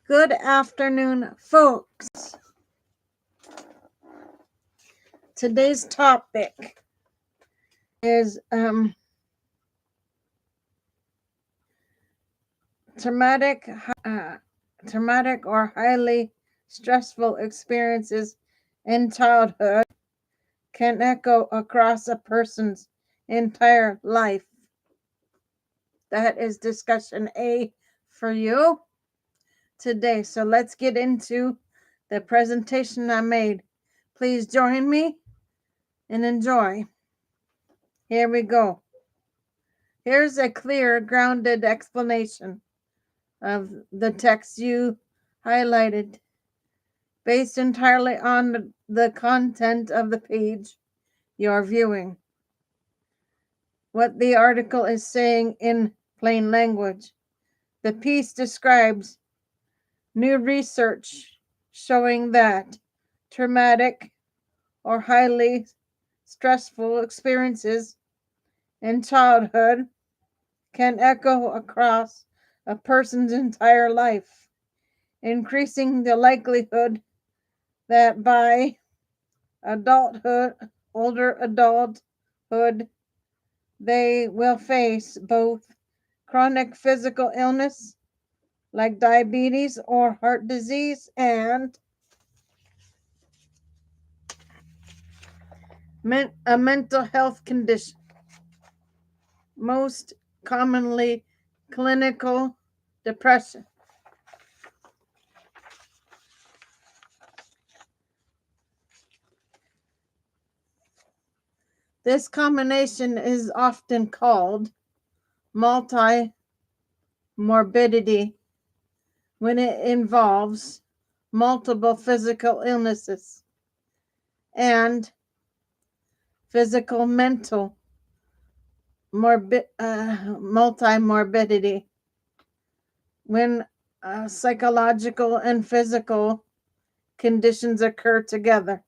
Good afternoon, folks. Today's topic is traumatic, traumatic or highly stressful experiences in childhood can echo across a person's entire life. That is discussion A for you today. So let's get into the presentation I made. Please join me and enjoy. Here we go. Here's a clear, grounded explanation of the text you highlighted, based entirely on the content of the page you're viewing. What the article is saying in plain language. The piece describes new research showing that traumatic or highly stressful experiences in childhood can echo across a person's entire life, increasing the likelihood that by older adulthood, they will face both chronic physical illness like diabetes or heart disease and a mental health condition, most commonly clinical depression. This combination is often called multi-morbidity when it involves multiple physical illnesses and physical mental multi-morbidity when psychological and physical conditions occur together.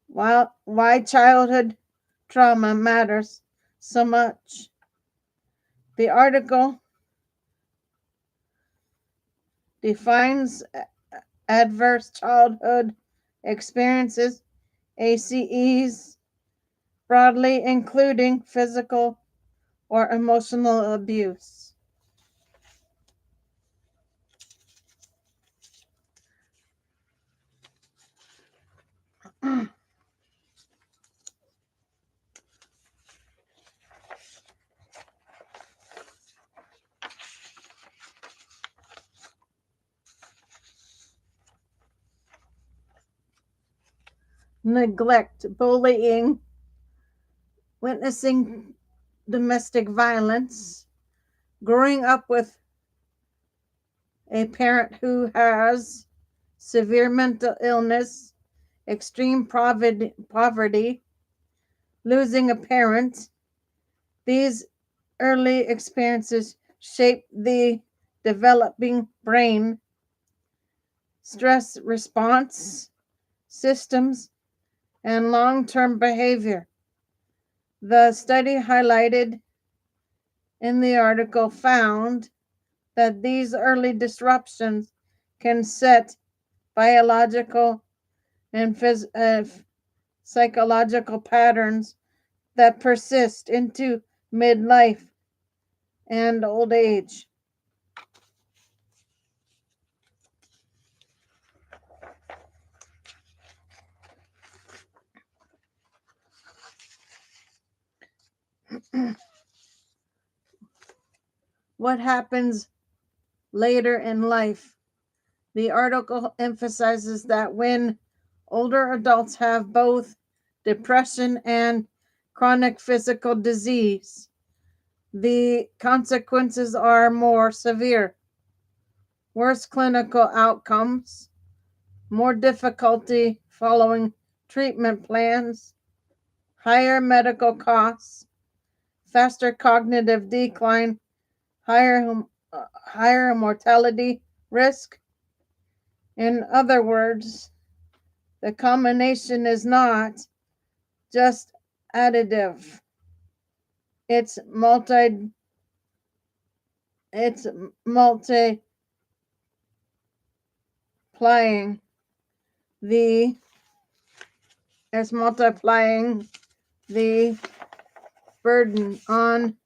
Why childhood trauma matters so much. The article defines adverse childhood experiences, ACEs, broadly including physical or emotional abuse. Neglect, bullying, witnessing domestic violence, growing up with a parent who has severe mental illness, extreme poverty, losing a parent. These early experiences shape the developing brain, stress response systems, and long-term behavior. The study highlighted in the article found that these early disruptions can set biological and psychological patterns that persist into midlife and old age. What happens later in life? The article emphasizes that when older adults have both depression and chronic physical disease, the consequences are more severe. Worse clinical outcomes, more difficulty following treatment plans, higher medical costs, faster cognitive decline, higher mortality risk. In other words, the combination is not just additive. It's multi multiplying the burden on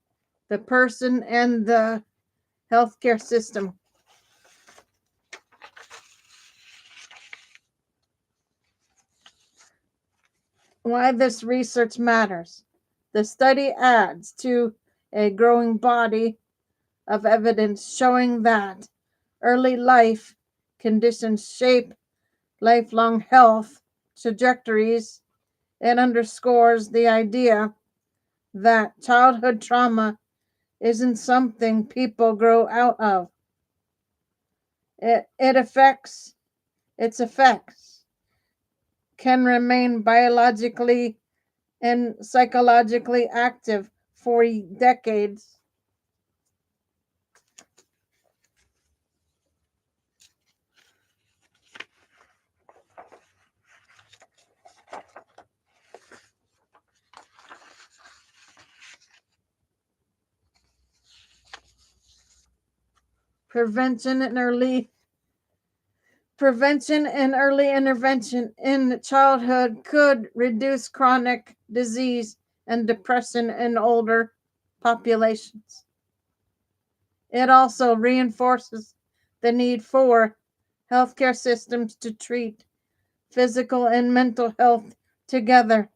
the person and the healthcare system. Why this research matters. The study adds to a growing body of evidence showing that early life conditions shape lifelong health trajectories. It underscores the idea that childhood trauma isn't something people grow out of. Its effects can remain biologically and psychologically active for decades. Prevention and early intervention in childhood could reduce chronic disease and depression in older populations. It also reinforces the need for healthcare systems to treat physical and mental health together,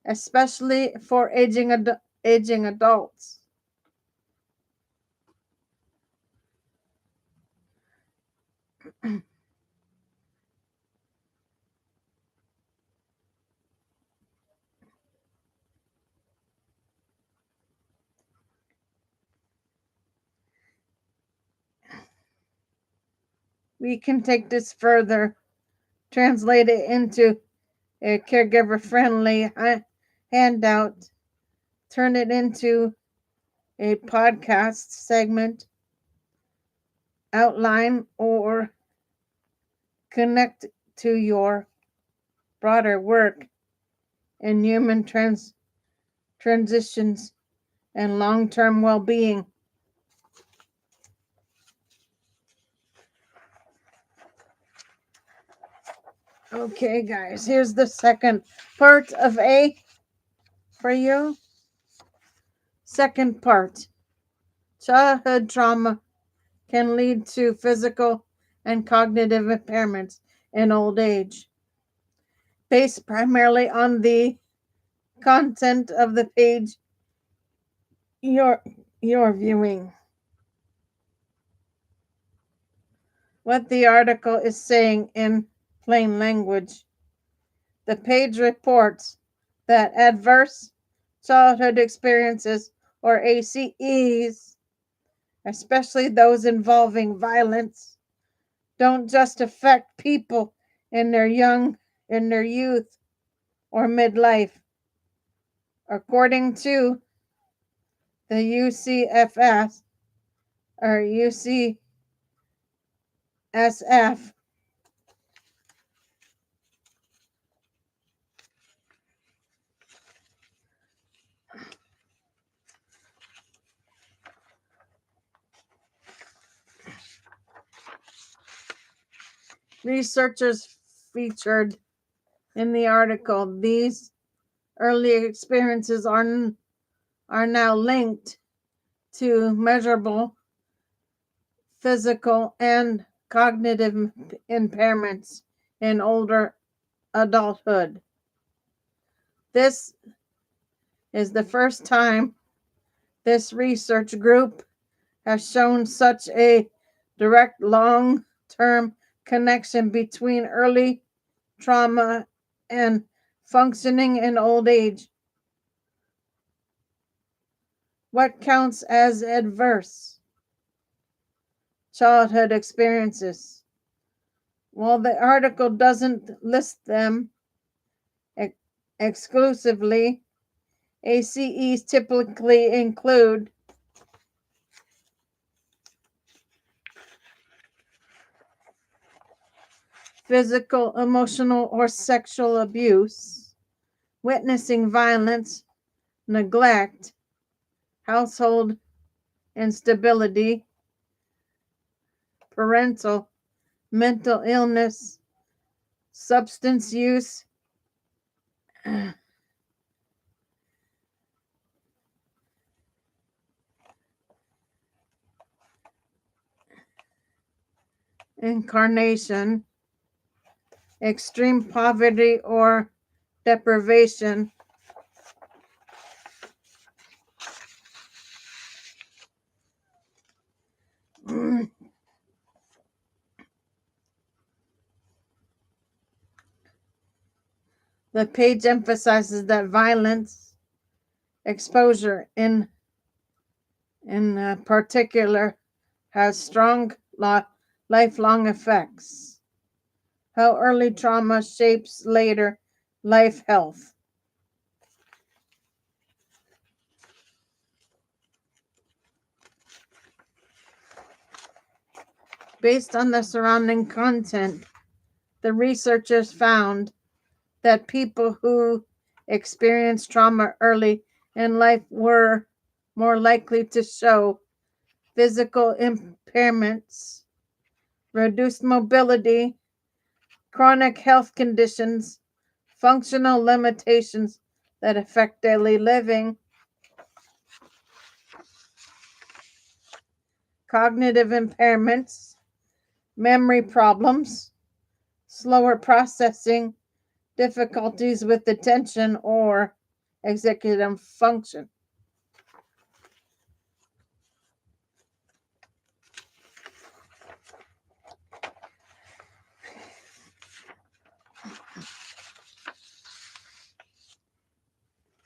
especially for aging adults. We can take this further, translate it into a caregiver friendly handout, turn it into a podcast segment, outline, or connect to your broader work in human transitions and long-term well-being. Okay, guys, here's the second part of A for you. Second part. Childhood trauma can lead to physical and cognitive impairments in old age. Based primarily on the content of the page you're viewing. What the article is saying in plain language. The page reports that adverse childhood experiences, or ACEs, especially those involving violence, don't just affect people in their youth or midlife. According to the UCFS or UCSF, researchers featured in the article, these early experiences are now linked to measurable physical and cognitive impairments in older adulthood. This is the first time this research group has shown such a direct long-term connection between early trauma and functioning in old age. What counts as adverse childhood experiences? While the article doesn't list them exclusively, ACEs typically include physical, emotional, or sexual abuse, witnessing violence, neglect, household instability, parental mental illness, substance use, incarnation, extreme poverty or deprivation, the page emphasizes that violence exposure in particular has strong lifelong effects. How early trauma shapes later life health. Based on the surrounding content, the researchers found that people who experienced trauma early in life were more likely to show physical impairments, reduced mobility, chronic health conditions, functional limitations that affect daily living, cognitive impairments, memory problems, slower processing, difficulties with attention or executive function.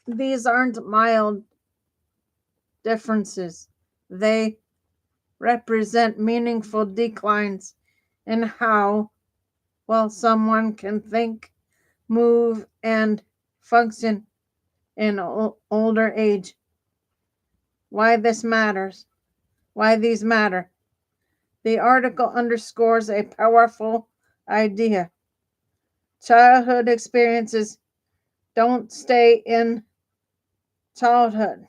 These aren't mild differences. They represent meaningful declines in how well someone can think, move, and function in older age. Why this matters? Why these matter? The article underscores a powerful idea. Childhood experiences don't stay in childhood.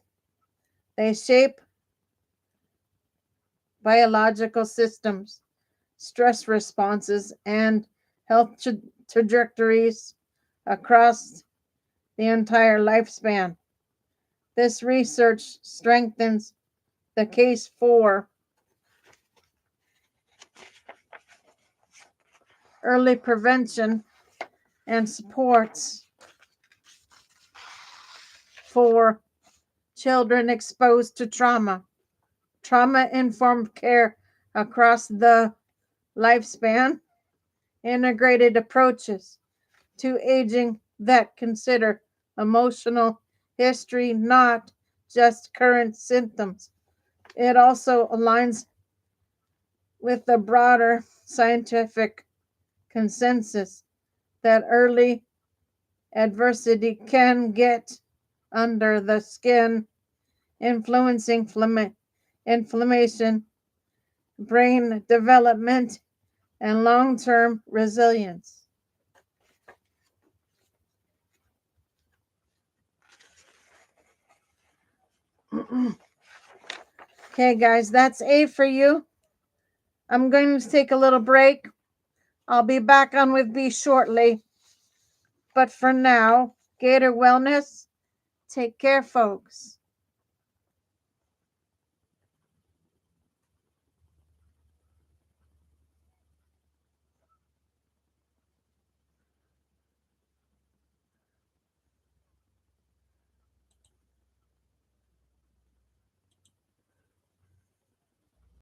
They shape biological systems, stress responses, and health trajectories across the entire lifespan. This research strengthens the case for early prevention and supports for children exposed to trauma. Trauma informed care across the lifespan, integrated approaches to aging that consider emotional history, not just current symptoms. It also aligns with the broader scientific consensus that early adversity can get under the skin, influencing inflammation, brain development, and long term resilience. Okay, guys, that's A for you. I'm going to take a little break. I'll be back on with B shortly. But for now, Gator Wellness, take care, folks.